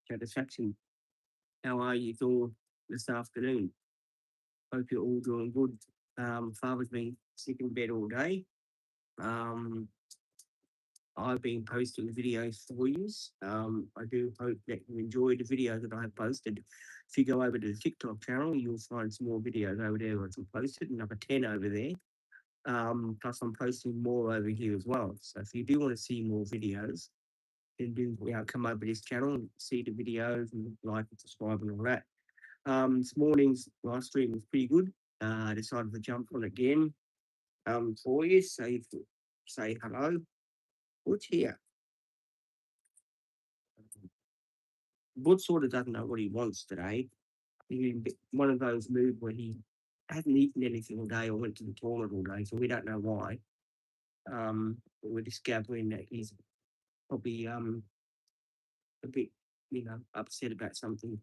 satisfaction. How are you all this afternoon? Hope you're all doing good. Father's been sick in bed all day. Um, I've been posting videos for you. I do hope that you enjoy the videos that I have posted. If you go over to the TikTok channel, you'll find some more videos over there that I've posted, another 10 over there. Plus, I'm posting more over here as well. So if you do want to see more videos, then do come over to this channel and see the videos and like and subscribe and all that. This morning's live stream was pretty good. I decided to jump on again for you. Say hello. What's here? Bud sort of doesn't know what he wants today. He's in one of those moods where he hasn't eaten anything all day or went to the toilet all day, so we don't know why. But we're discovering that he's probably a bit, upset about something.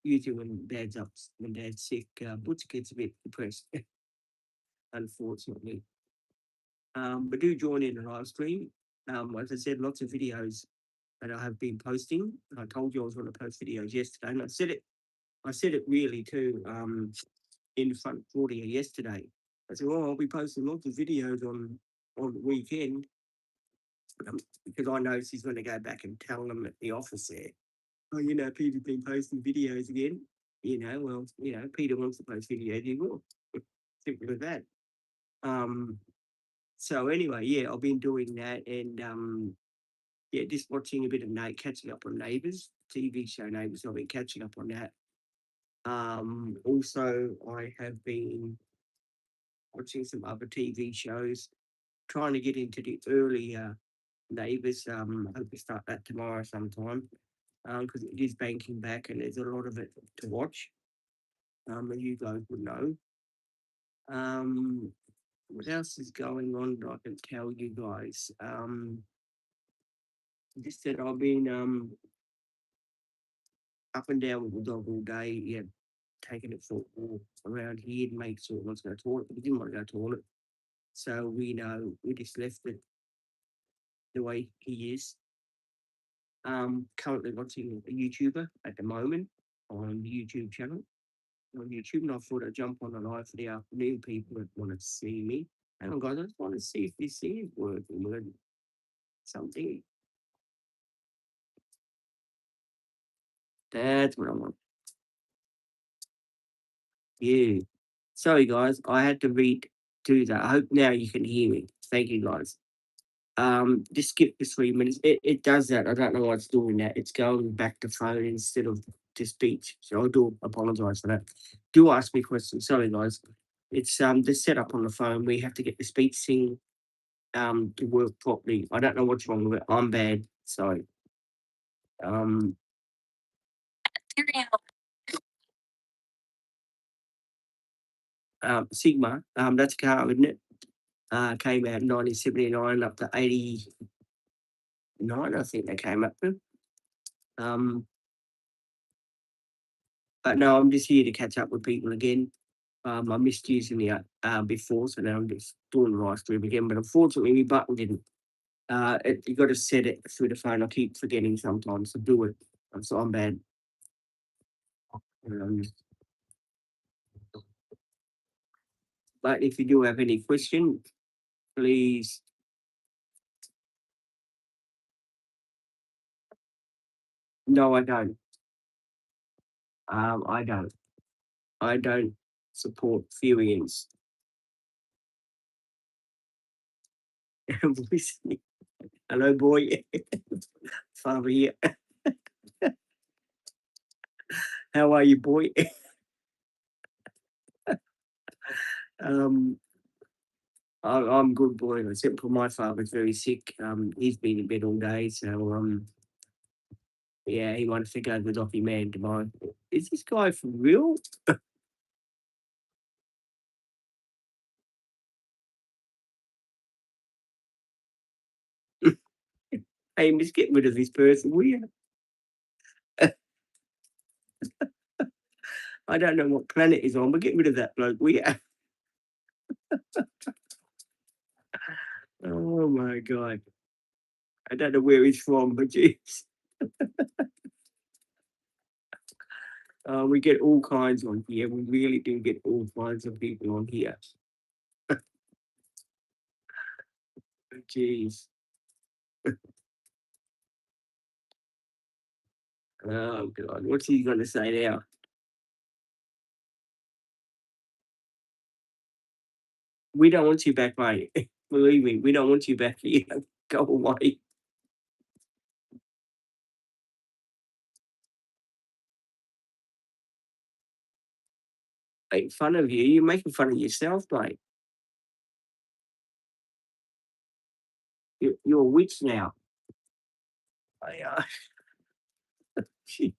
Usually when dad's sick, Butch gets a bit depressed, unfortunately. But do join in the live stream. As I said, lots of videos that I have been posting. I told you I was going to post videos yesterday, and I said it really too, in front of audio yesterday. I said, well, I'll be posting lots of videos on the weekend, because I know she's going to go back and tell them at the office there, oh, Peter's been posting videos again. Peter wants to post videos, he will. Simple as that. So anyway, yeah, I've been doing that, and just watching a bit of catching up on Neighbours, TV show Neighbours. I've been catching up on that. Also, I have been watching some other TV shows, trying to get into the earlier Neighbours. I hope we start that tomorrow sometime, because it is banking back and there's a lot of it to watch. And you guys would know. What else is going on that I can tell you guys? Just that I've been up and down with the dog all day. Yeah, taking it for a walk around here to make sure it wants to go to the toilet, but he didn't want to go to the toilet. So we just left it the way he is. Currently watching a YouTuber at the moment on the YouTube channel on YouTube, and I thought I'd jump on the live for the afternoon people that want to see me. Hang on, guys, I just want to see if this is working. Something. That's what I want. Yeah. Sorry, guys, I had to do that. I hope now you can hear me. Thank you, guys. Just skip the 3 minutes. It does that. I don't know why it's doing that. It's going back to phone instead of to speech. So I do apologize for that. Do ask me questions. Sorry, guys. It's the setup on the phone. We have to get the speech thing to work properly. I don't know what's wrong with it. I'm bad. Sorry. Um Sigma, that's a car, isn't it? Came out in 1979 up to 89, I think they came up to. Um, but no, I'm just here to catch up with people again. I missed using it before, so now I'm just doing the live stream again. But unfortunately, my button didn't. You got to set it through the phone. I keep forgetting sometimes to do it. So I'm bad. Um, but if you do have any questions, please. No, I don't. I don't. I don't support feelings. Hello, boy. Father here. How are you, boy? um, I'm good, boy. Except for my father's very sick. He's been in bed all day, so yeah, he wants to go with Doffy Man tomorrow. Is this guy for real? Hey, just get rid of this person, will you? I don't know what planet he's on, but get rid of that bloke, will you? Oh my god. I don't know where he's from, but jeez. We get all kinds on here. We really do get all kinds of people on here. Jeez. Oh God, what's he gonna say now? We don't want you back, mate. Believe me, we don't want you back here. Go away. Make fun of you. You're making fun of yourself, mate. You're a witch now. I, jeez.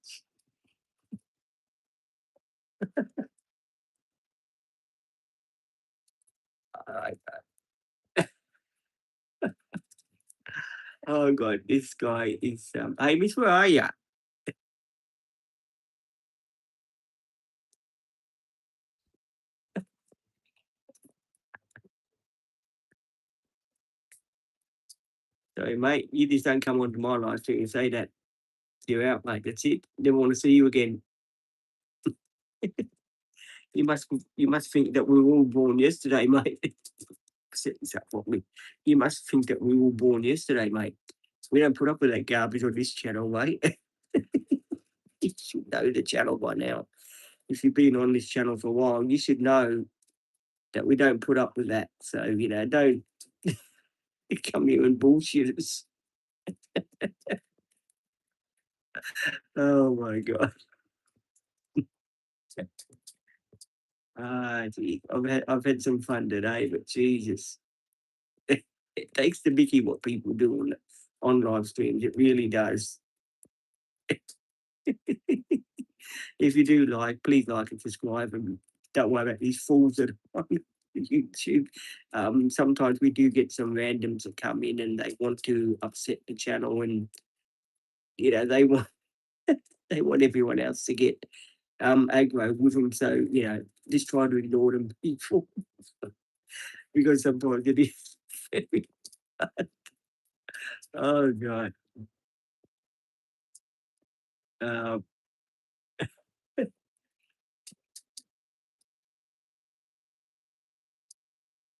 I, oh God, this guy is. Hey, Miss, where are you? Sorry, mate. You just don't come onto my live stream and say that. You're out, mate. That's it. Never want to see you again. You must think that we were all born yesterday, mate. Set this up properly. You must think that we were all born yesterday, mate. We don't put up with that garbage on this channel, mate. You should know the channel by now. If you've been on this channel for a while, you should know that we don't put up with that. So, don't come here and bullshit us. Oh my God. Ah, gee. I've had some fun today, but Jesus. It takes the mickey what people do on live streams. It really does. If you do like, please like and subscribe, and don't worry about these fools that are on YouTube. Sometimes we do get some randoms that come in and they want to upset the channel, and they want they want everyone else to get aggro with them. So just try to ignore them, people, because sometimes it is very. Oh God. Uh,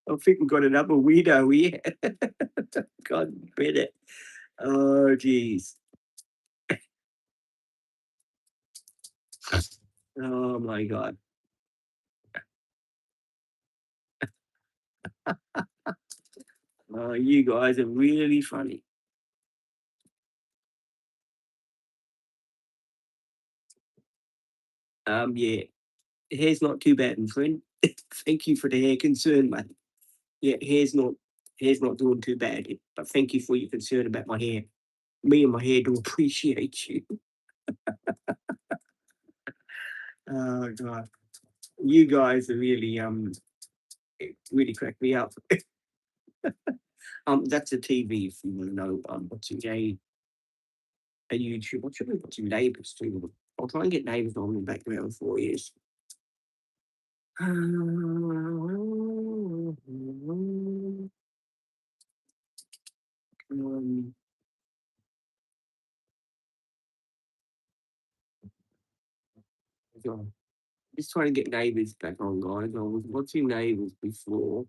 I think we've got another weirdo here. God bet it. Oh, geez. Oh my God. Oh, you guys are really funny. Yeah, hair's not too bad, my friend. Thank you for the hair concern, mate. Yeah, hair's not doing too bad, but thank you for your concern about my hair. Me and my hair do appreciate you. Oh God, you guys are really it really cracked me up. That's a TV if you want to know. Watching a YouTube. What should we watching neighbours too? I'll try and get neighbours on in the background for you. Um, God. Just trying to get neighbours back on, guys. I was watching neighbours before,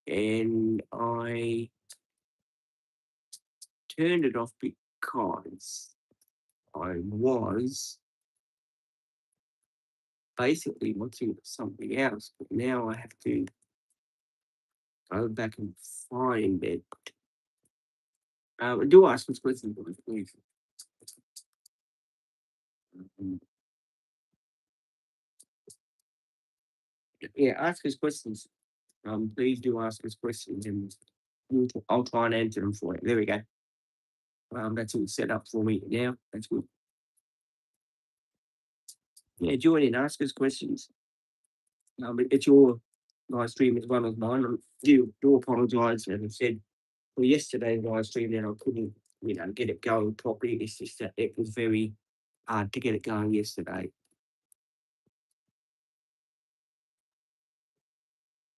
and I turned it off because I was basically watching something else. But now I have to go back and find it. Do ask us questions, please. Um, Yeah, ask us questions. Please do ask us questions, and I'll try and answer them for you. There we go. That's all set up for me now. That's good. Yeah, join in, ask us questions. It's your live stream as well as mine. I do apologise, as I said, for yesterday's live stream that I couldn't, get it going properly. It's just that it was very hard to get it going yesterday.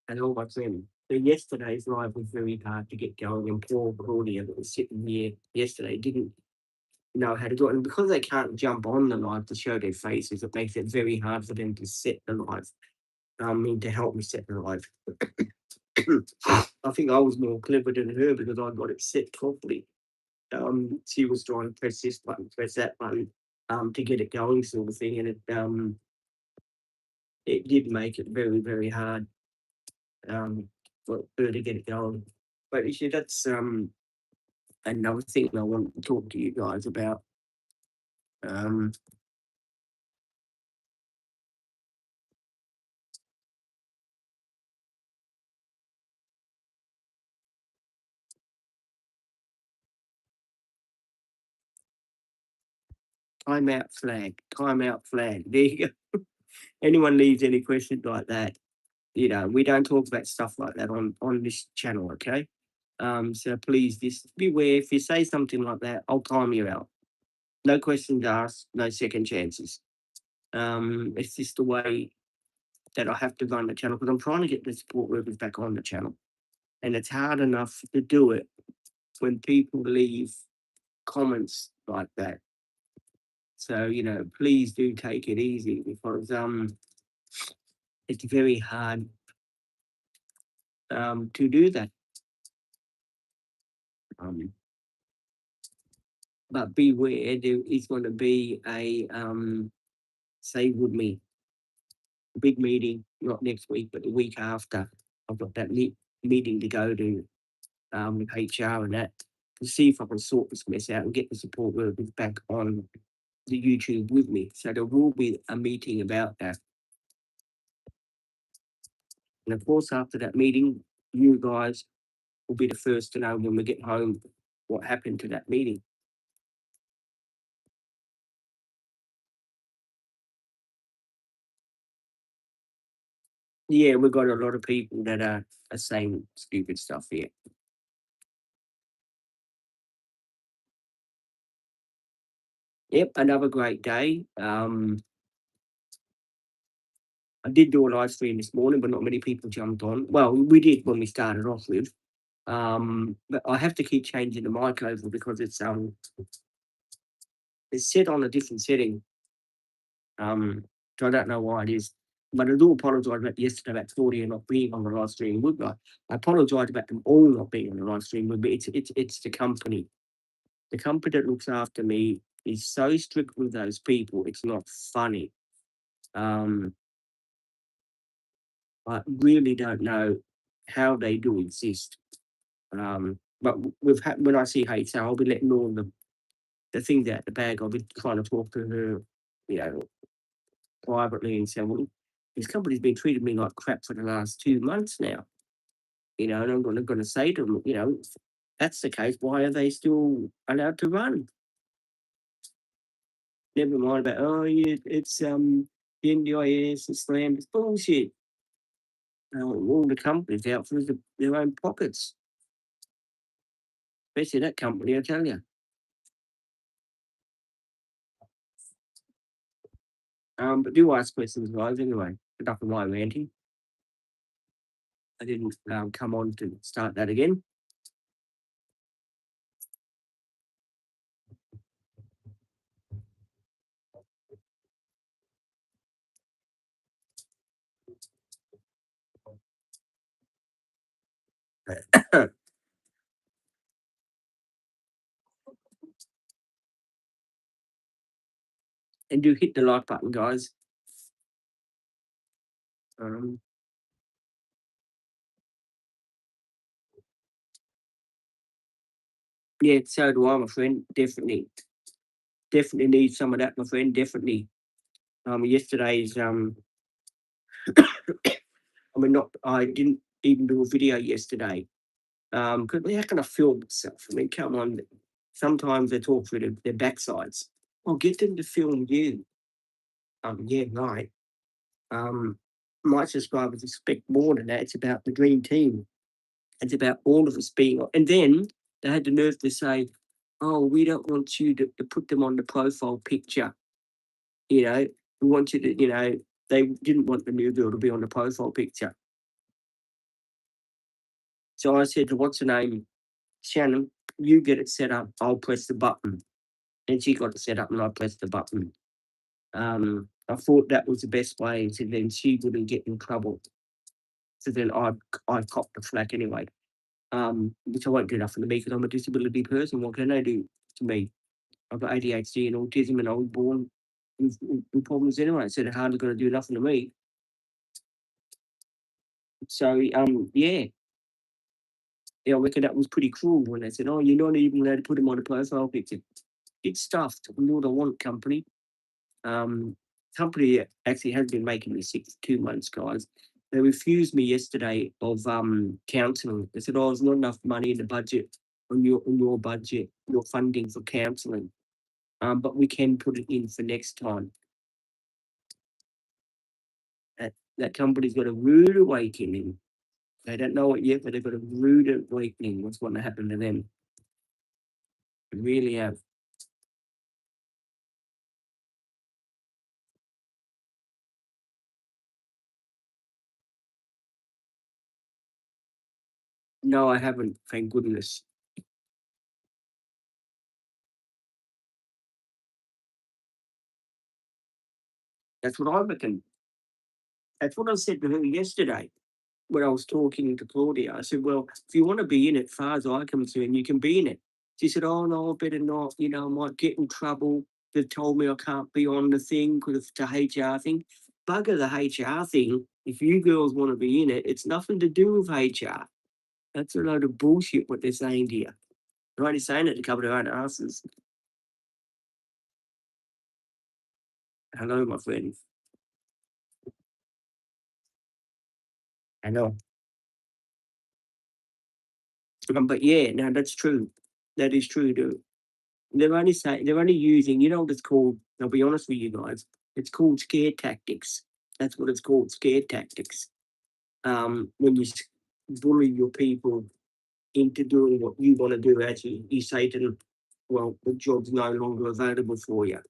And all my friends. So yesterday's live was very hard to get going, and poor Claudia that was sitting here yesterday didn't know how to do it. And because they can't jump on the live to show their faces, it makes it very hard for them to set the live. I mean, to help me set the live. I think I was more clever than her because I got it set properly. She was trying to press this button, press that button, to get it going, sort of thing, and it did make it very, very hard, for her to get it going. But you see, that's another thing I want to talk to you guys about. Um, Timeout flag, timeout flag. There you go. Anyone leaves any questions like that, we don't talk about stuff like that on this channel, okay? So please just beware. If you say something like that, I'll time you out. No questions asked, no second chances. It's just the way that I have to run the channel because I'm trying to get the support workers back on the channel. And it's hard enough to do it when people leave comments like that. So, please do take it easy because it's very hard to do that. Um, but beware, there is going to be a say with me big meeting, not next week, but the week after. I've got that meeting to go to with HR and that to see if I can sort this mess out and get the support workers back on the YouTube with me. So there will be a meeting about that. And of course, after that meeting, you guys will be the first to know when we get home what happened to that meeting. Yeah, we've got a lot of people that are saying stupid stuff here. Yep, another great day. I did do a live stream this morning, but not many people jumped on. Well, we did when we started off with. But I have to keep changing the mic over because it's set on a different setting. So I don't know why it is. But I do apologise about yesterday about Claudia not being on the live stream with me. I apologise about them all not being on the live stream with me. It's the company. The company that looks after me is so strict with those people. It's not funny. Um, I really don't know how they do exist. But we've had when I see HR, I'll be letting all the things out the bag. I'll be trying to talk to her, you know, privately and say, well, this company's been treating me like crap for the last 2 months now. And I'm gonna say to them, if that's the case, why are they still allowed to run? Never mind about yeah, it's the NDIS and slam, it's bullshit. All the companies out for their own pockets, especially that company, I tell you. But do ask questions, guys. Anyway, enough of my ranting. I didn't come on to start that again. And do hit the like button, guys. Um, yeah, so do I, my friend. Definitely need some of that, my friend. Definitely. Yesterday's not. I didn't even do a video yesterday. Because how can I film myself? I mean, come on. Sometimes they talk through their backsides. Well, get them to film you. Yeah, right. Um, my subscribers expect more than that. It's about the dream team. It's about all of us being. And then they had the nerve to say, "Oh, we don't want you to put them on the profile picture. You know, we want you to. They didn't want the new girl to be on the profile picture." So I said, "What's her name, Shannon? You get it set up. I'll press the button." and she got it set up, and I pressed the button. I thought that was the best way, so then she wouldn't get in trouble. So then I'd cop the flak anyway. Which I won't do nothing to me because I'm a disability person. What can they do to me? I've got ADHD and autism, and I was born with problems anyway. So they're hardly going to do nothing to me. So yeah, I reckon that was pretty cruel when they said, "Oh, you're not even allowed to put him on a profile picture." It's stuffed. We know what I want, company. Um, Company actually has been making me sick for 2 months, guys. They refused me yesterday of counselling. They said, "Oh, there's not enough money in the budget on your budget, your funding for counselling. But we can put it in for next time." That company's got a rude awakening. They don't know it yet, but they've got a rude awakening. What's going to happen to them? They really have. No, I haven't. Thank goodness. That's what I reckon. That's what I said to her yesterday when I was talking to Claudia. I said, "Well, if you want to be in it, far as I come concerned, you can be in it." She said, "Oh no, I better not. I might get in trouble. They've told me I can't be on the thing because it's the HR thing." Bugger the HR thing. If you girls want to be in it, it's nothing to do with HR. That's a load of bullshit what they're saying to you. They're only saying it to cover their own asses. Hello, my friend. I know. But yeah, no, that's true. That is true, dude. They're only using, what it's called. I'll be honest with you guys. It's called scare tactics. That's what it's called, scare tactics. When bully your people into doing what you want to do, actually, you say to them, "Well, the job's no longer available for you."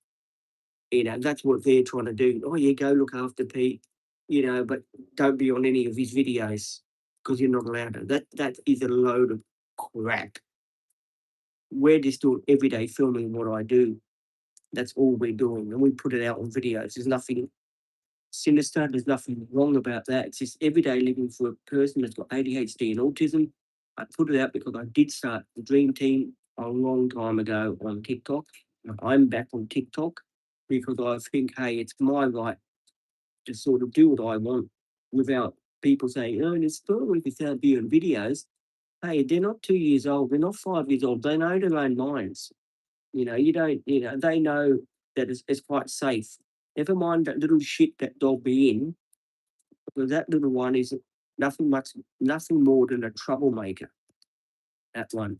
That's what they're trying to do. "Oh, yeah, go look after Pete, but don't be on any of his videos because you're not allowed to." That is a load of crap. We're just doing everyday filming what I do. That's all we're doing, and we put it out on videos. There's nothing sinister. There's nothing wrong about that. It's just everyday living for a person that's got ADHD and autism. I put it out because I did start the Dream Team a long time ago on TikTok. I'm back on TikTok because I think, hey, it's my right to sort of do what I want without people saying, "Oh, it's fun if you start viewing videos." Hey, they're not 2 years old. They're not 5 years old. They know their own minds. You don't, they know that it's quite safe. Never mind that little shit that they'll be in, because that little one is nothing more than a troublemaker. That one.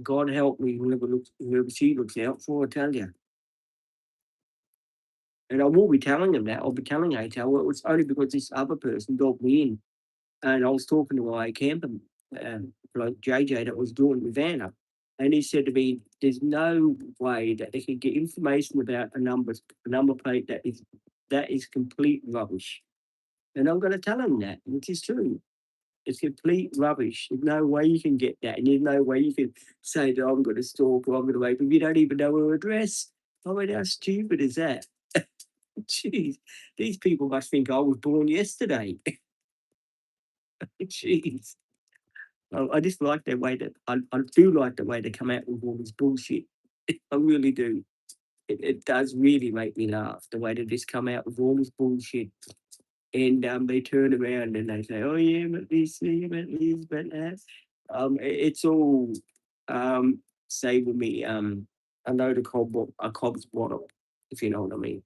God help me, whoever she looks out for, I tell you. And I will be telling them that. I'll be telling HL, well, it's only because this other person got me in. And I was talking to my camper, like JJ, that was doing with Anna. And he said to me, "There's no way that they can get information about a number plate that is complete rubbish." And I'm going to tell him that, which is true. It's complete rubbish. There's no way you can get that. And there's no way you can say that I'm going to stalk or I'm going to wait, but you don't even know her address. I mean, how stupid is that? Jeez, these people must think I was born yesterday. Jeez. I just like their way that I do like the way they come out with all this bullshit. I really do. It does really make me laugh the way they just come out with all this bullshit, and they turn around and they say, "Oh yeah, but this, yeah, but this, but that." It's all say with me. I know a cob's bottle, if you know what I mean.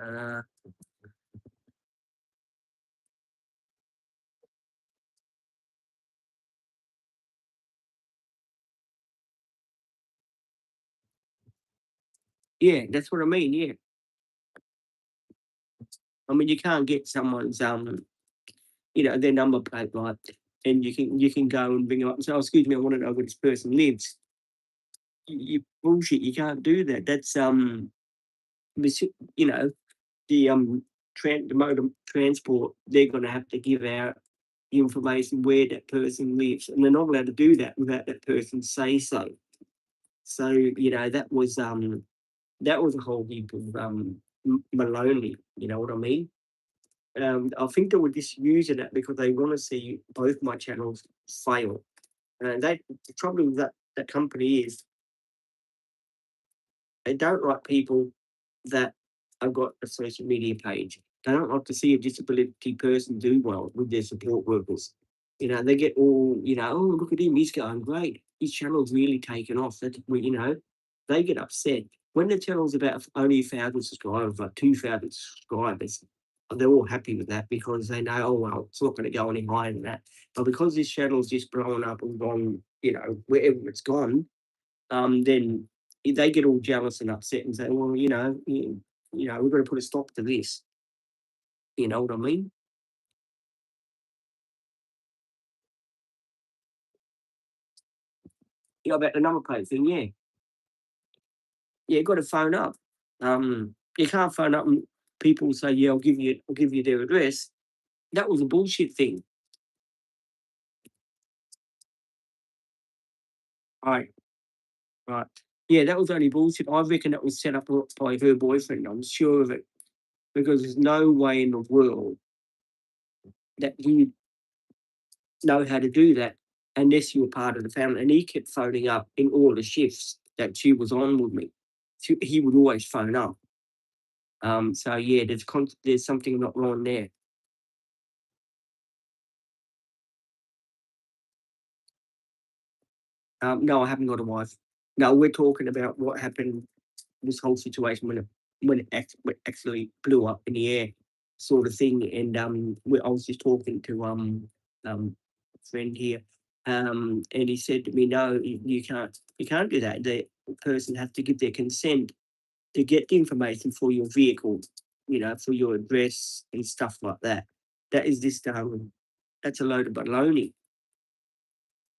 Uh, yeah, that's what I mean. Yeah, I mean you can't get someone's their number plate, right? And you can go and bring them up and say, "Oh, excuse me, I want to know where this person lives." You bullshit. You can't do that. That's mis- you know the the mode of transport, they're going to have to give out information where that person lives, and they're not allowed to do that without that person say so. So that was a whole heap of maloney. You know what I mean? I think they were just using it because they want to see both my channels fail. And the trouble with that company is they don't like people that have got a social media page. They don't like to see a disability person do well with their support workers. They get all, oh, look at him, he's going great. His channel's really taken off. They get upset. When the channel's about only 1,000 subscribers, like 2,000 subscribers, they're all happy with that because they know, oh, well, it's not going to go any higher than that. But because this channel's just blown up and gone, wherever it's gone, then they get all jealous and upset and say, well, we've got to put a stop to this. You know what I mean? About the number plate thing, yeah. Yeah, got to phone up. You can't phone up and people say, yeah, I'll give you their address. That was a bullshit thing. Right, right. Yeah, that was only bullshit. I reckon that was set up by her boyfriend. I'm sure of it. Because there's no way in the world that he know how to do that unless you were part of the family. And he kept phoning up in all the shifts that she was on with me. He would always phone up. So yeah, there's something not wrong there. No, I haven't got a wife. No, we're talking about what happened. This whole situation when it actually blew up in the air, sort of thing. And I was just talking to a friend here, and he said to me, "No, you can't do that. The person has to give their consent to get the information for your vehicle, for your address and stuff like that. That is just that's a load of baloney.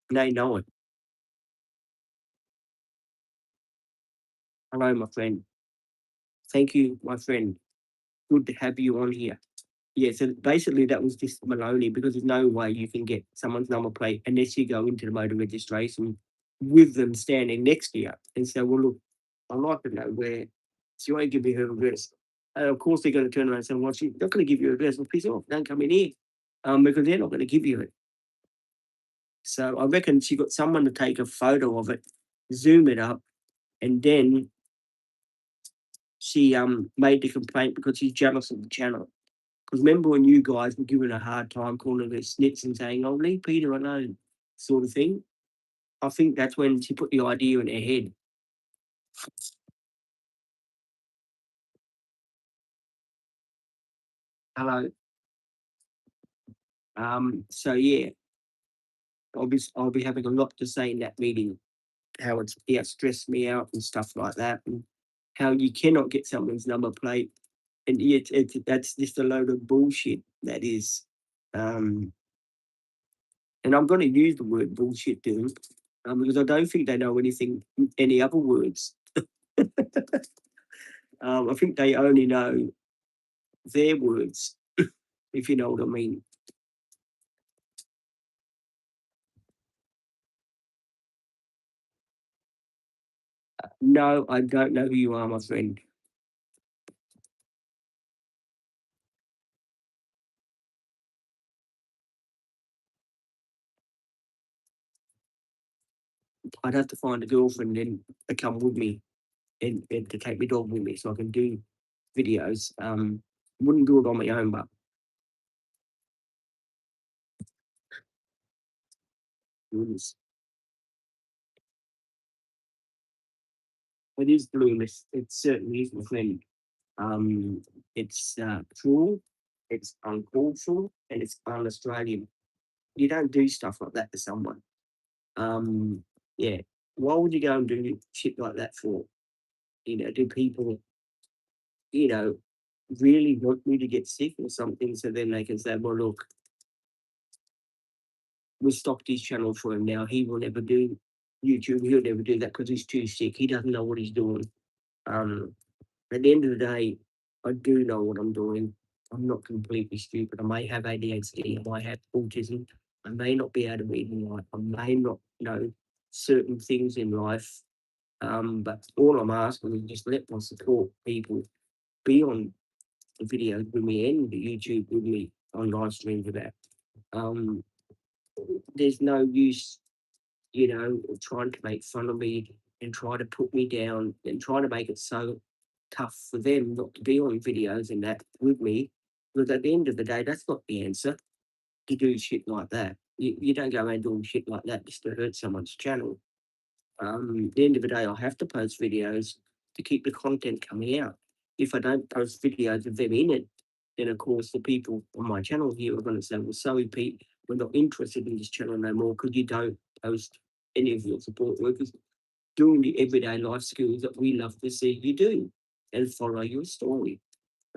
And they know it. Hello, my friend. Thank you, my friend. Good to have you on here. Yeah, so basically that was just Maloney because there's no way you can get someone's number plate unless you go into the motor registration with them standing next to you and say, well, look, I'd like to know where she won't give me her address. And of course, they're going to turn around and say, well, she's not going to give you her address. Well, piss off, don't come in here because they're not going to give you it. So I reckon she got someone to take a photo of it, zoom it up, and then she made the complaint because she's jealous of the channel. Because remember when you guys were giving her a hard time, calling her snits and saying, "Oh, leave Peter alone," sort of thing. I think that's when she put the idea in her head. Hello. So yeah, I'll be having a lot to say in that meeting. How it stressed me out and stuff like that, and how you cannot get someone's number plate, and that's just a load of bullshit. That is, um, and I'm going to use the word bullshit to them because I don't think they know any other words. I think they only know their words, if you know what I mean. No, I don't know who you are, my friend. I'd have to find a girlfriend then to come with me and to take my dog with me so I can do videos. Wouldn't do it on my own, but goodness, it is clueless. It certainly is, my friend. It's cruel, it's uncalled for, and it's un-Australian. You don't do stuff like that to someone. Yeah. Why would you go and do shit like that for? Do people, you know, really want me to get sick or something so then they can say, well, look, we stopped his channel for him now. He will never do YouTube. He'll never do that because he's too sick. He doesn't know what he's doing. Um, at the end of the day, I do know what I'm doing. I'm not completely stupid. I may have ADHD, I might have autism, I may not be able to read and write, I may not know certain things in life. But all I'm asking is just let my support people be on the videos with me and the YouTube with me on live stream for that. Um, there's no use, trying to make fun of me and try to put me down and try to make it so tough for them not to be on videos and that with me. Because at the end of the day, that's not the answer to do shit like that. You don't go around doing shit like that just to hurt someone's channel. At the end of the day, I have to post videos to keep the content coming out. If I don't post videos of them in it, then of course the people on my channel here are going to say, "Well, sorry, Pete, we're not interested in this channel no more because you don't post any of your support workers doing the everyday life skills that we love to see you do and follow your story."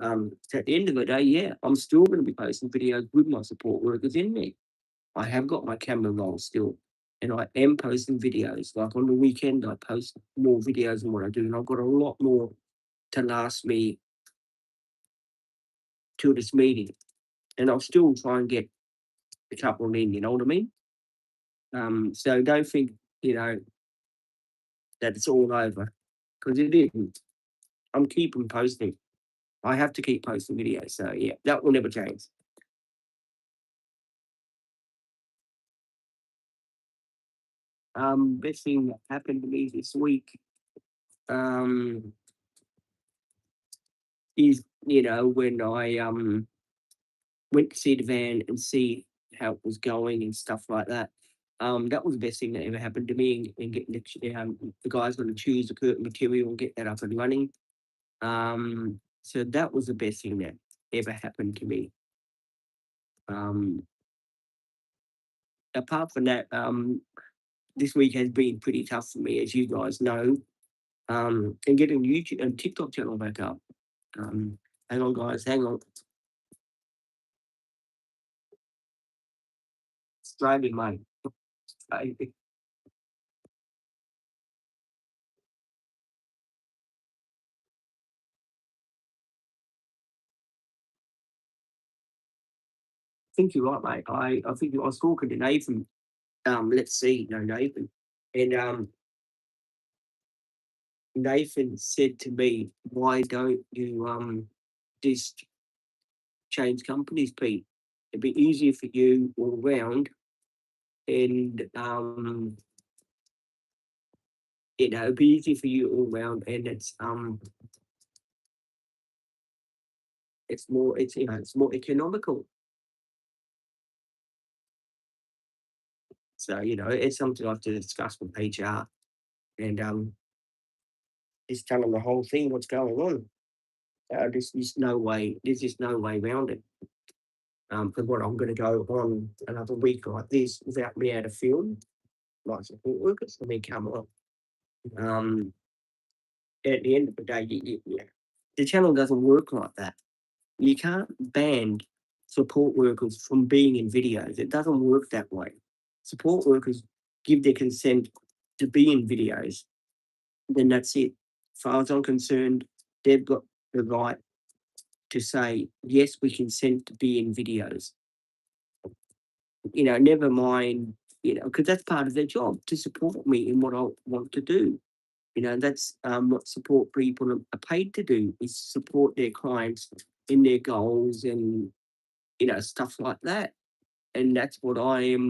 So at the end of the day, yeah, I'm still going to be posting videos with my support workers in there. I have got my camera roll still, and I am posting videos. Like on the weekend, I post more videos than what I do, and I've got a lot more to last me till this meeting. And I'll still try and get a couple in, you know what I mean? So don't think, you know, that it's all over because it isn't. I'm keeping posting. I have to keep posting videos. So yeah, that will never change. Best thing that happened to me this week um, is, when I went to see the van and see how it was going and stuff like that. That was the best thing that ever happened to me and getting the guys going to choose the curtain material and get that up and running. So that was the best thing that ever happened to me. Um, Apart from that, this week has been pretty tough for me, as you guys know. And getting YouTube and TikTok channel back up. Hang on, guys, hang on. It's driving, mate. I think you're right, mate. I think I was talking to Nathan. Let's see, no, Nathan. And Nathan said to me, "Why don't you just change companies, Pete? It'd be easier for you all round, and it'd be easier for you all round, and it's more economical." So it's something I have to discuss with HR, and just tell them the whole thing, what's going on. There's just no way around it. Because what I'm going to go on another week like this without me able to film like support workers. I mean, come on. Um, at the end of the day, the channel doesn't work like that. You can't ban support workers from being in videos. It doesn't work that way. Support workers give their consent to be in videos, then that's it. As far as I'm concerned, they've got the right to say, yes, we consent to be in videos. Never mind, because that's part of their job to support me in what I want to do. That's what support people are paid to do is support their clients in their goals and stuff like that. And that's what I'm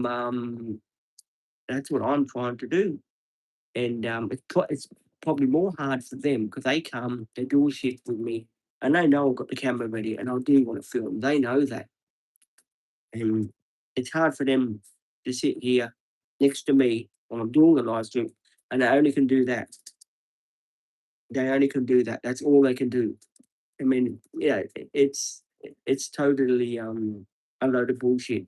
trying to do. And it's probably more hard for them because they come, they do a shift with me, and they know I've got the camera ready and I do want to film. They know that, and it's hard for them to sit here next to me while I'm doing a live stream, and they only can do that. They only can do that. That's all they can do. I mean, yeah, it's totally a load of bullshit.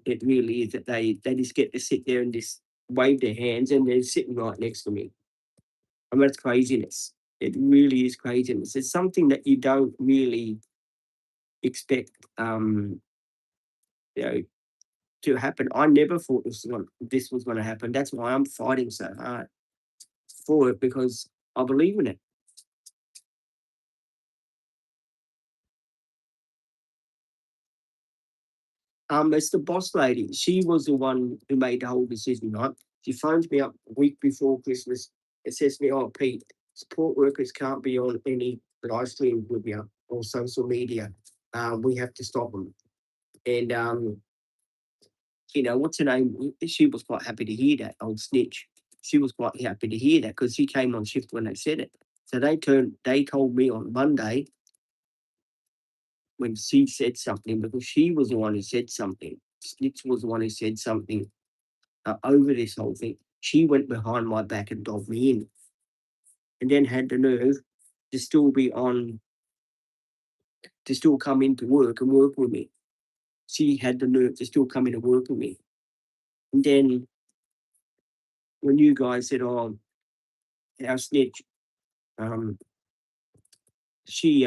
It really is that they just get to sit there and just wave their hands and they're sitting right next to me. I mean, it's craziness. It really is craziness. It's something that you don't really expect, you know, to happen. I never thought this was going to happen. That's why I'm fighting so hard for it because I believe in it. It's the boss lady. She was the one who made the whole decision, right? She phones me up a week before Christmas and says to me, "Oh, Pete, support workers can't be on any live stream with you or social media. We have to stop them." And what's her name? She was quite happy to hear that, old snitch. She was quite happy to hear that because she came on shift when they said it. So they told me on Monday when she said something because she was the one who said something. Snitch was the one who said something over this whole thing. She went behind my back and dogged me in, and then had the nerve to still be on, to still come into work and work with me. She had the nerve to still come in and work with me. And then when you guys said, "Oh, our snitch," um, she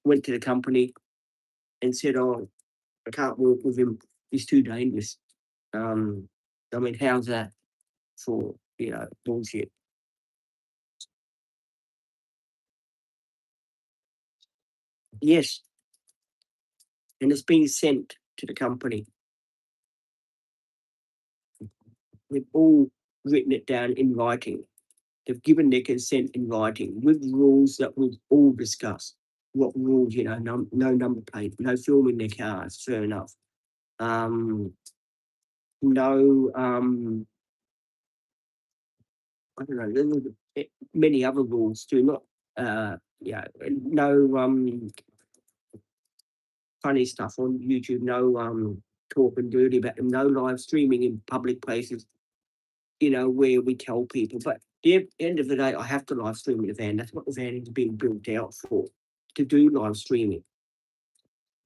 went to the company and said, "Oh, I can't work with him. He's too dangerous." Um, I mean, how's that for bullshit? Yes, and it's been sent to the company. They've all written it down in writing. They've given their consent in writing with rules that we've all discussed. What rules, no number plate, no filming their cars, fair enough. No, I don't know, many other rules too, not, no funny stuff on YouTube, no talking dirty about them, no live streaming in public places, where we tell people. But at the end of the day, I have to live stream in the van. That's what the van is being built out for, to do live streaming.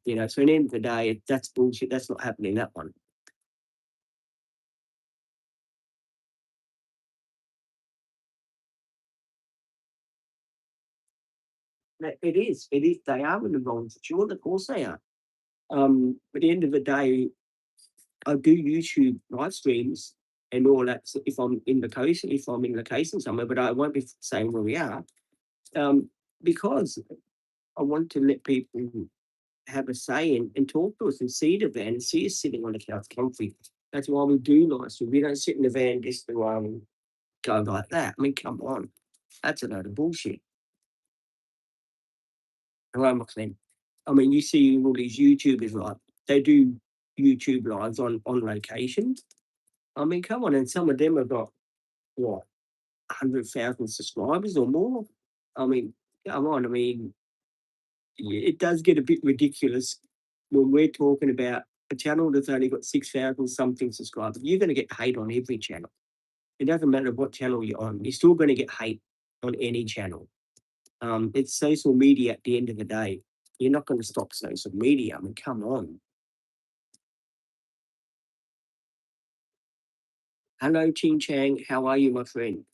So at the end of the day, that's bullshit. That's not happening, that one. It is. It is. They are in the wrong. Sure, of course they are. At the end of the day, I do YouTube live streams and all that. So if I'm in location somewhere, but I won't be saying where we are, um, because I want to let people have a say and talk to us and see the van and see us sitting on the couch comfy. That's why we do live stream. We don't sit in the van just to go like that. I mean, come on, that's a load of bullshit. Hello, McLean. I mean, you see all these YouTubers, right? They do YouTube lives on location. I mean, come on, and some of them have got what 100,000 subscribers or more. I mean, come on. I mean, it does get a bit ridiculous when we're talking about a channel that's only got 6,000 something subscribers. You're going to get hate on every channel. It doesn't matter what channel you're on. You're still going to get hate on any channel. It's social media at the end of the day. You're not going to stop social media. I mean, come on. Hello, Ching Chang. How are you, my friend?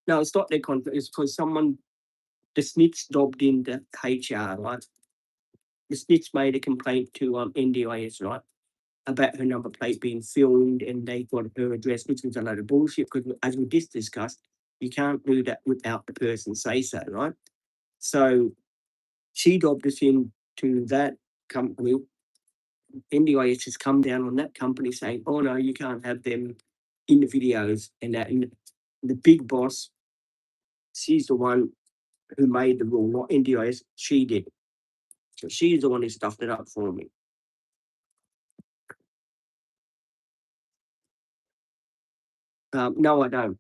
No, it's not their conflict. It's because the snitch dobbed into HR, right? The snitch made a complaint to NDIS, right? About her number plate being filmed and they got her address, which was a load of bullshit because, as we just discussed, you can't do that without the person say so, right? So she dobbed us into that company. NDIS has come down on that company saying, "Oh no, you can't have them in the videos," and that. And the big boss, she's the one who made the rule, not NDIS. She did. So she's the one who stuffed it up for me. No, I don't.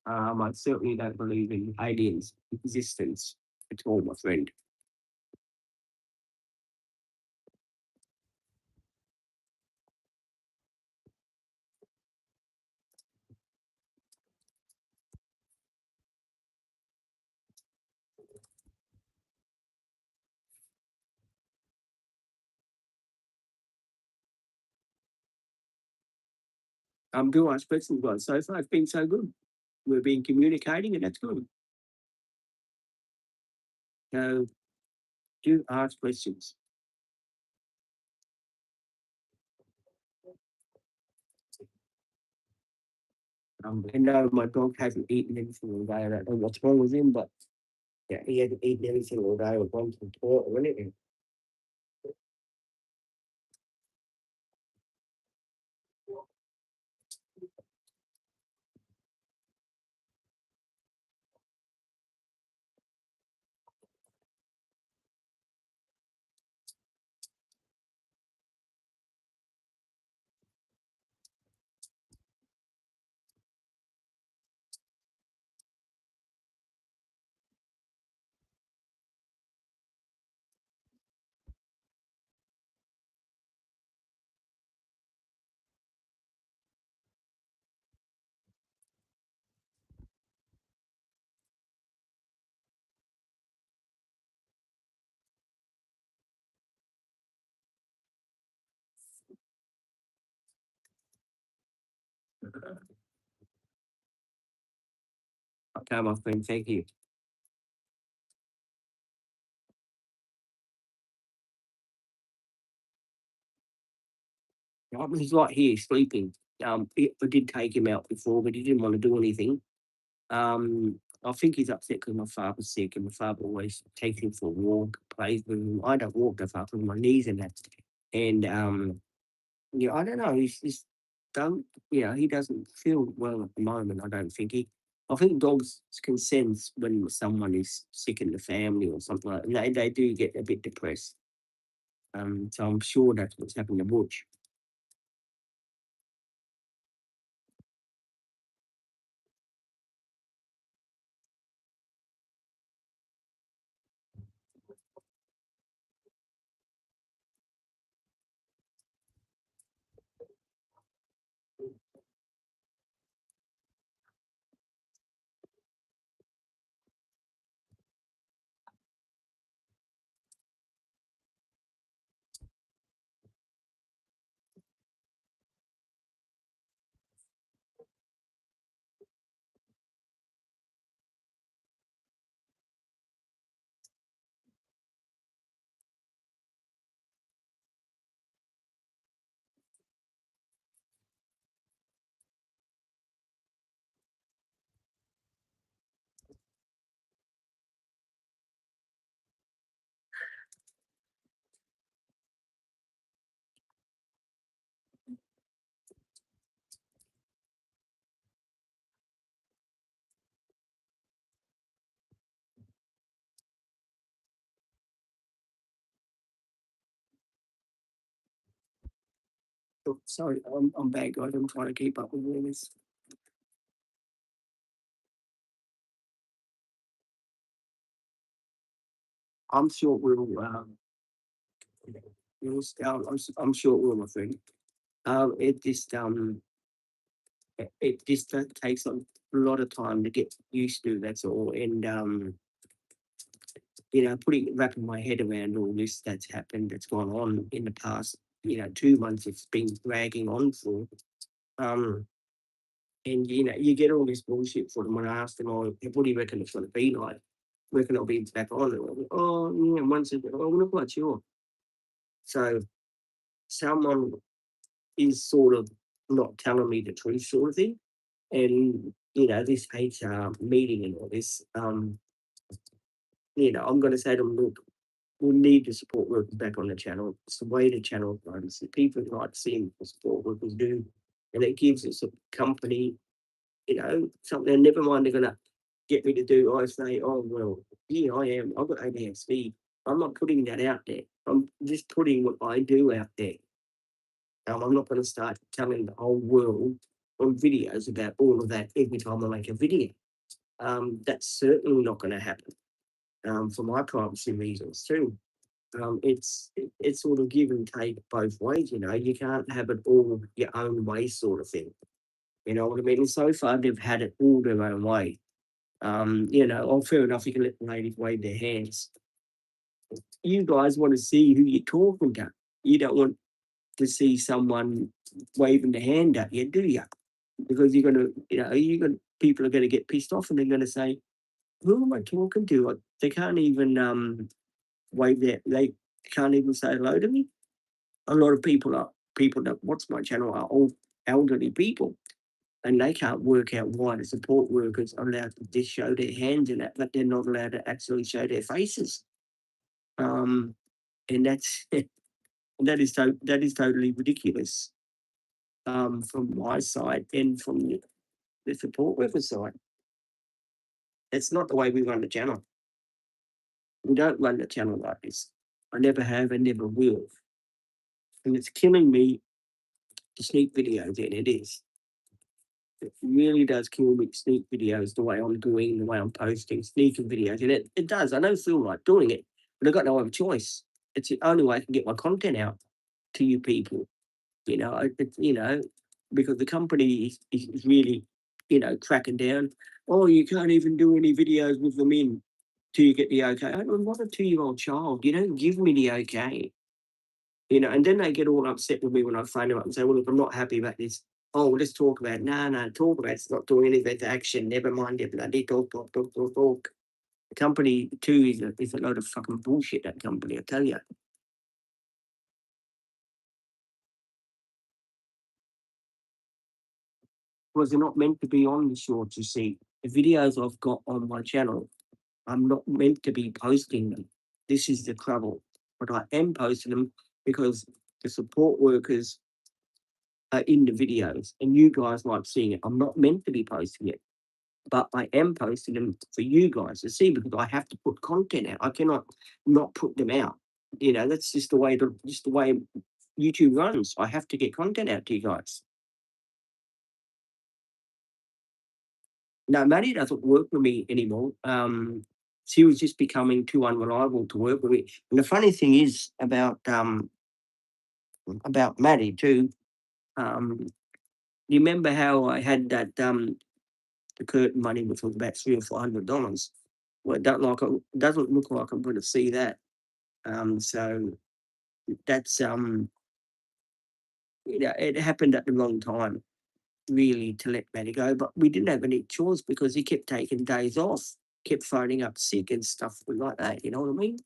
I certainly don't believe in aliens' existence at all, my friend. Do ask questions, but so far it's been so good. We've been communicating, and that's good. So do ask questions. I know my dog hasn't eaten anything all day. I don't know what's wrong with him, but Yeah, he had eaten everything all day or gone to the toilet or anything. Okay, my friend, thank you. He's right here sleeping. I did take him out before, but he didn't want to do anything. I think he's upset because my father's sick, and my father always takes him for a walk, plays with him. I don't walk that far because my knees and that. And yeah, I don't know. He's just don't, he doesn't feel well at the moment. I don't think he. I think dogs can sense when someone is sick in the family or something like that. They do get a bit depressed. So I'm sure that's what's happened to Butch. Oh, sorry, I'm back, guys. I'm trying to keep up with all this. I'm sure we'll, I'm sure it will, my friend. It just, it just takes a lot of time to get used to. That's all. And putting wrapping my head around all this that's happened, that's gone on in the past, 2 months. It's been dragging on for. Um, and you get all this bullshit for them when I ask them, "Oh, what do you reckon it's going to be like? Reckon I'll be back on?" And, oh, yeah. And one said, "Oh, we're not quite sure." So someone is sort of not telling me the truth, sort of thing. And this HR meeting and all this, I'm going to say to them, look, we need the support workers back on the channel. It's the way the channel runs. The people like seeing the support workers do, and it gives us a company, something. Never mind, they're going to get me to do. I say, oh well, yeah, I am. I've got ADHD. I'm not putting that out there. I'm just putting what I do out there. I'm not going to start telling the whole world on videos about all of that every time I make a video. That's certainly not going to happen for my privacy reasons too. It's sort of give and take both ways. You can't have it all your own way, sort of thing. You know what I mean? And so far, they've had it all their own way. Oh, fair enough. You can let the ladies wave their hands. You guys want to see who you're talking to. You don't want to see someone waving the hand at you, do you? Because you're gonna, people are gonna get pissed off and they're gonna say, "Who am I talking to? They can't even wave their, they can't even say hello to me." A lot of people that watch my channel are old elderly people. and they can't work out why the support workers are allowed to just show their hands and that, but they're not allowed to actually show their faces. Um, and that's that is totally ridiculous, from my side and from the support worker side. It's not the way we run the channel. We don't run the channel like this. I never have and never will. And it's killing me to sneak videos in. It is. It really does kill me to sneak videos the way I'm doing, the way I'm posting, sneaking videos. And it does. I don't feel like doing it, but I've got no other choice. It's the only way I can get my content out to you people. Because the company is really, cracking down. Oh, you can't even do any videos with them in till you get the okay. I'm not a 2-year-old child. You don't give me the okay. And then they get all upset with me when I phone them up and say, well, look, I'm not happy about this. Oh, well, let's talk about it. No, no, talk about it's not doing anything to action. Never mind it, bloody talk, talk, talk, talk, talk. The company, too, is a load of fucking bullshit, that company, I tell you. Because they're not meant to be on the shorts, you see. The videos I've got on my channel, I'm not meant to be posting them. This is the trouble. But I am posting them because the support workers are in the videos and you guys like seeing it. I'm not meant to be posting it, but I am posting them for you guys to see because I have to put content out. I cannot not put them out. That's just the way YouTube runs. I have to get content out to you guys. No, Maddie doesn't work with me anymore. She was just becoming too unreliable to work with me. And the funny thing is about Maddie too. You remember how I had that the curtain money, which was about $300 or $400. Well, doesn't look like I'm going to see that. So that's it happened at the wrong time, really, to let Matty go. But we didn't have any choice because he kept taking days off, kept phoning up sick and stuff like that. You know what I mean?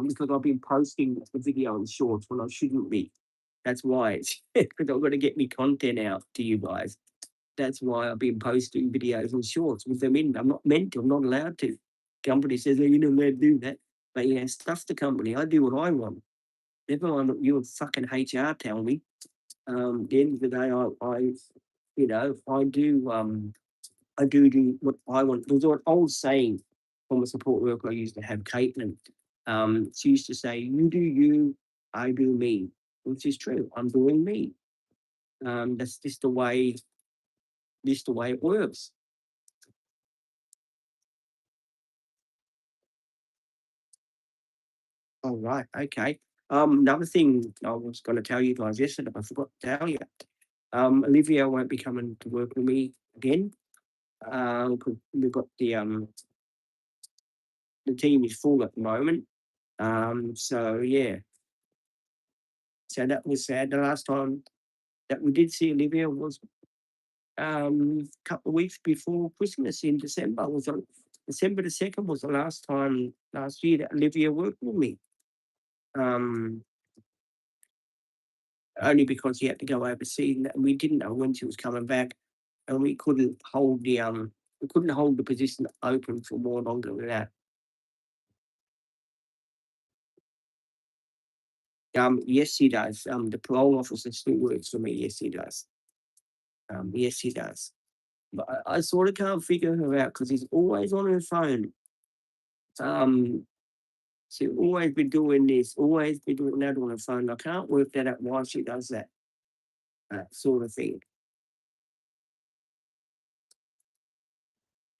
Because I've been posting the video and shorts when I shouldn't be. That's why it's because I've got to get me content out to you guys. That's why I've been posting videos and shorts with them in. I'm not meant to. I'm not allowed to. Company says, "Oh, you're not allowed to do that." But stuff the company. I do what I want. Never mind what you and fucking HR tell me. At the end of the day, I do what I want. There's an old saying from a support worker I used to have, Caitlin. She used to say, "You do you, I do me," which is true. I'm doing me. That's just the way it works. All right, okay. Another thing I was going to tell you guys yesterday, I forgot to tell you. Olivia won't be coming to work with me again. 'Cause we've got the team is full at the moment. So yeah, so that was sad. The last time that we did see Olivia was a couple of weeks before Christmas in December. Was on December the 2nd was the last time last year that Olivia worked with me. Um, Only because she had to go overseas and we didn't know when she was coming back, and we couldn't hold the position open for more longer than that. Yes, he does. The parole officer still works for me. Yes, he does. Yes, he does. But I sort of can't figure her out because he's always on her phone. Um, she always be doing this, always be doing that on her phone. I can't work that out why she does that, sort of thing.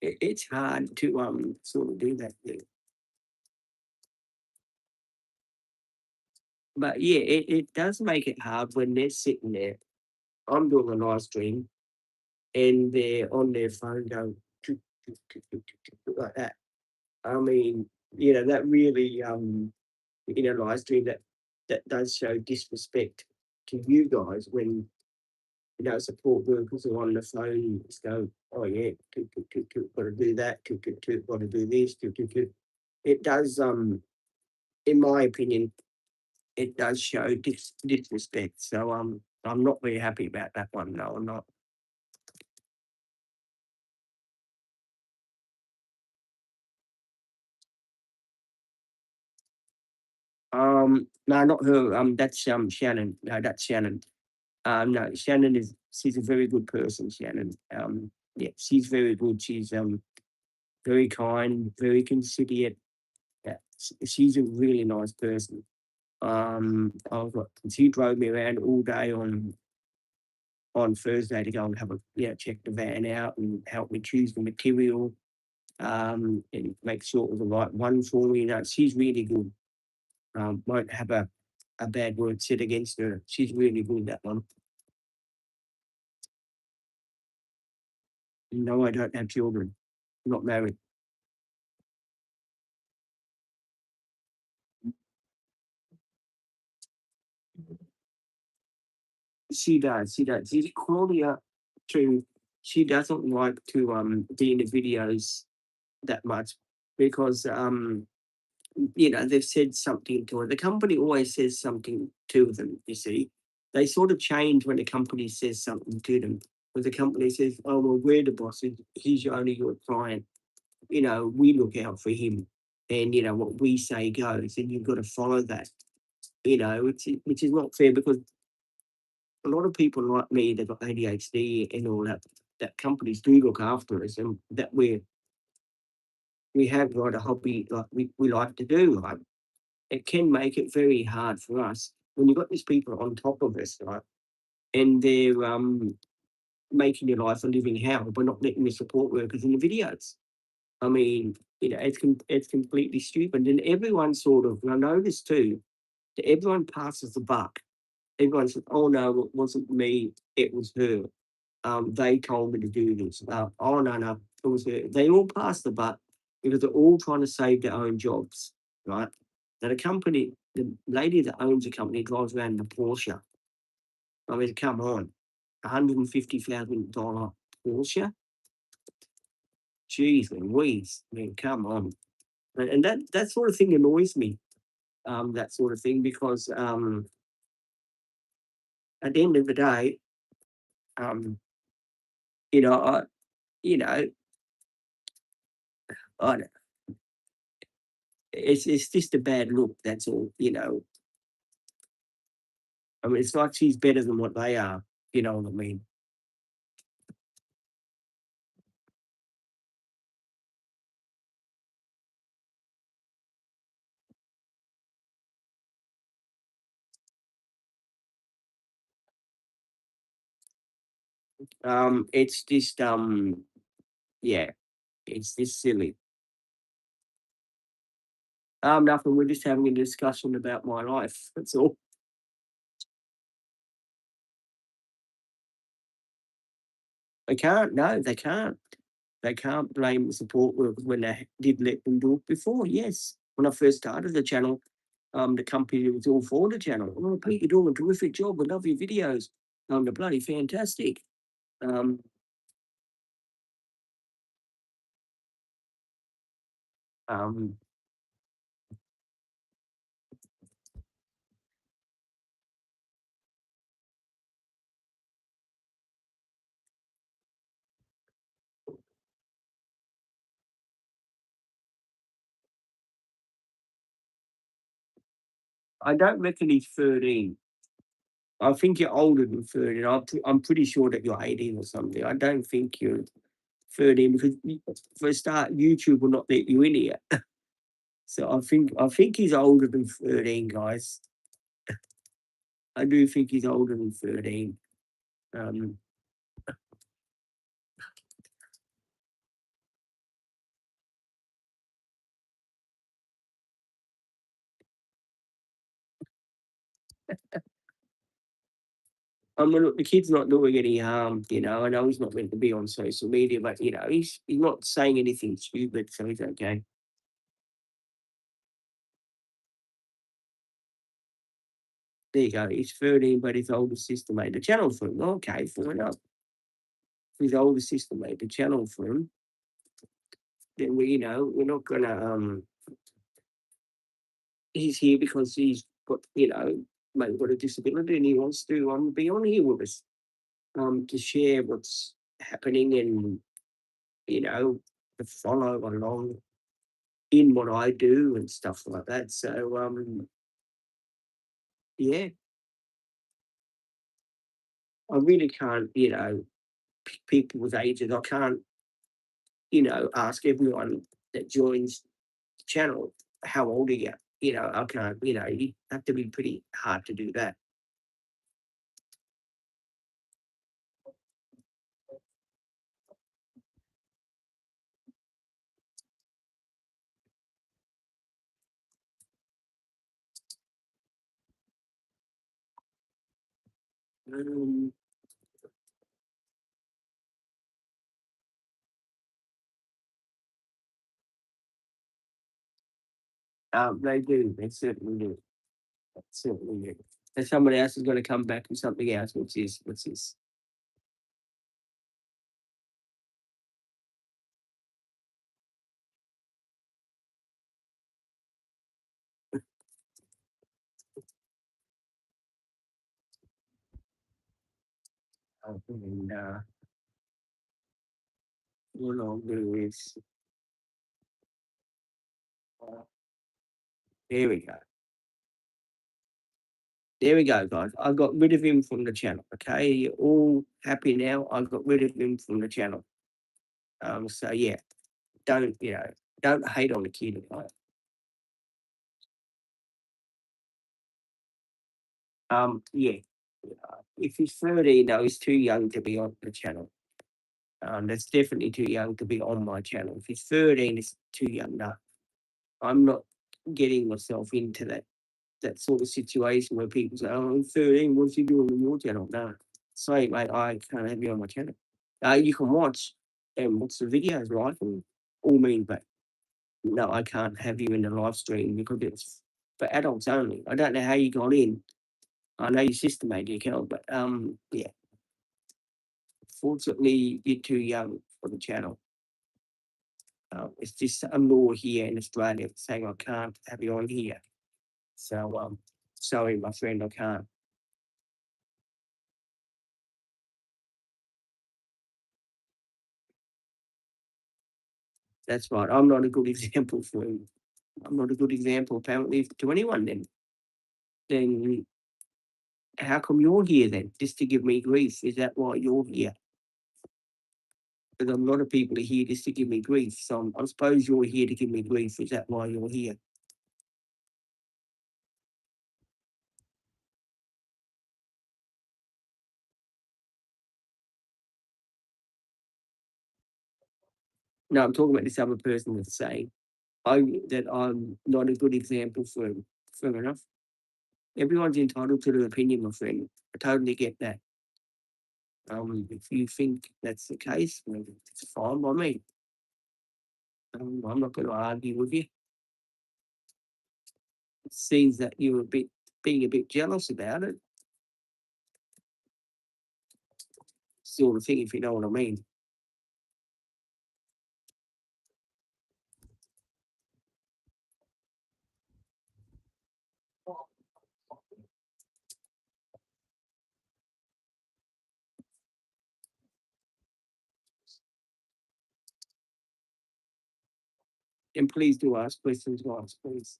It's hard to sort of do that thing. But yeah, it does make it hard when they're sitting there. I'm doing a live stream and they're on their phone going "Toot, toot, toot, toot, toot, toot," like that. I mean, that really in a live stream that does show disrespect to you guys when support workers are on the phone just go, oh yeah, toot, toot, toot, toot, gotta do that, toot, toot, toot, gotta do this, toot, toot, toot. It does in my opinion, it does show disrespect. So I'm not very happy about that one. No, I'm not. No, not her. That's Shannon. No, that's Shannon. No, Shannon is she's a very good person. Shannon. Yeah, she's very good. She's very kind, very considerate. Yeah, she's a really nice person. She drove me around all day on Thursday to go and have a check the van out and help me choose the material, and make sure it was the right one for me. She's really good. Won't have a bad word said against her. She's really good, that one. No, I don't have children. Not married. She does. She does. She's Claudia to. She doesn't like to be in the videos that much because they've said something to her. The company always says something to them, you see. They sort of change when the company says something to them. When the company says, oh, well, we're the bosses, he's only your client. We look out for him. And, what we say goes, and you've got to follow that, which is not fair because a lot of people like me, they've got ADHD and all that, that companies do look after us and that we have got a hobby like we like to do. Like it can make it very hard for us when you've got these people on top of us, right? And they're making your life a living hell by not letting the support workers in the videos. I mean, it's completely stupid. And everyone sort of, and I know this too, that everyone passes the buck. Everyone says, "Oh no, it wasn't me. It was her. They told me to do this. Oh no, no, it was her." They all pass the buck because they're all trying to save their own jobs, right? Now the lady that owns the company drives around in a Porsche. I mean, come on, $150,000 Porsche. Jeez Louise, I mean, come on. And that sort of thing annoys me. That sort of thing because at the end of the day, um, you know, I, you know, I, it's just a bad look. That's all. I mean, it's like she's better than what they are. You know what I mean? It's just yeah, it's just silly. Nothing. We're just having a discussion about my life. That's all. They can't. No, they can't. They can't blame the support workers when they did let them do it before. Yes, when I first started the channel, the company was all for the channel. Oh, Pete, you're doing a terrific job. We love your videos. They're bloody fantastic. Um, um, I don't reckon he's 13. I think you're older than 13. I'm pretty sure that you're 18 or something. I don't think you're 13 because for a start, YouTube will not let you in here. So I think he's older than 13, guys. I do think he's older than 13. Um, I mean, look, the kid's not doing any harm, I know he's not meant to be on social media, but he's not saying anything stupid, so he's okay. There you go. He's 13, but his older sister made the channel for him. Okay, fair enough. If his older sister made the channel for him, then we're not gonna he's here because he's got, maybe got a disability and he wants to be on here with us to share what's happening and, to follow along in what I do and stuff like that. So, yeah, I really can't, pick people with ages. I can't, ask everyone that joins the channel, how old are you? I can't, you have to be pretty hard to do that. Um, they do. They certainly do. They certainly do. And somebody else is going to come back with something else, which is and what I'll do is uh, there we go. There we go, guys. I got rid of him from the channel. Okay, you're all happy now. I got rid of him from the channel. So yeah, don't don't hate on the kid. Yeah. If he's 13, no, he's too young to be on the channel. That's definitely too young to be on my channel. If he's 13, it's too young. No, I'm not getting myself into that sort of situation where people say, "Oh, I'm 13. What's he doing on your channel?" No, sorry, mate, I can't have you on my channel. You can watch and watch the videos, right? And all mean, but no, I can't have you in the live stream because it's for adults only. I don't know how you got in. I know your sister made you account, but yeah, fortunately, you're too young for the channel. It's just a law here in Australia saying I can't have you on here. So, sorry, my friend, I can't. That's right. I'm not a good example for him. I'm not a good example, apparently, to anyone then how come you're here then? Just to give me grief? Is that why you're here? Because a lot of people are here just to give me grief. So I suppose you're here to give me grief. Is that why you're here? No, I'm talking about this other person that's saying that I'm not a good example for him. Fair enough. Everyone's entitled to their opinion, my friend. I totally get that. If you think that's the case, well, it's fine by me. I'm not going to argue with you. It seems that you're being a bit jealous about it, sort of thing, if you know what I mean. And please do ask questions, guys, please.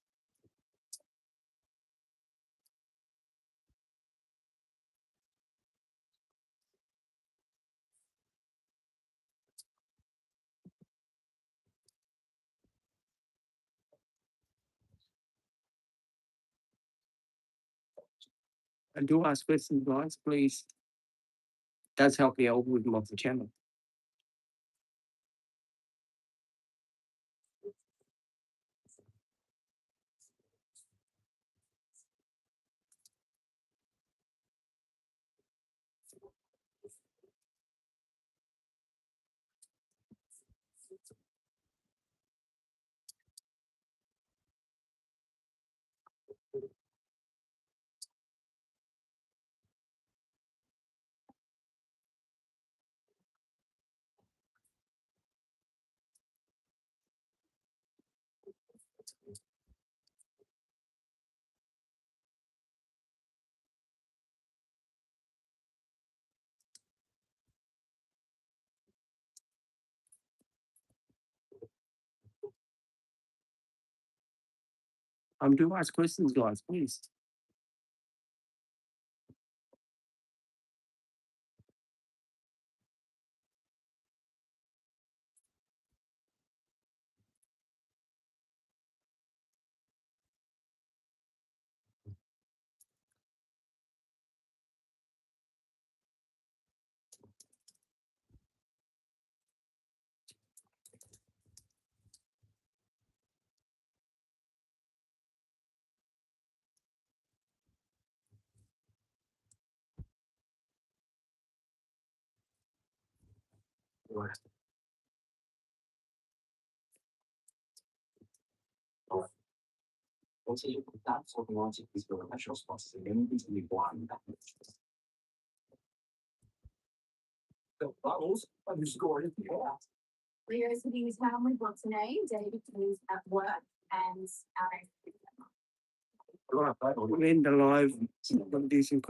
And do ask questions, guys, please. Does help the algorithm of the channel. Do ask questions, guys, please. Leo said he was family. What's the name? David is at work, and We'll end the live. Do some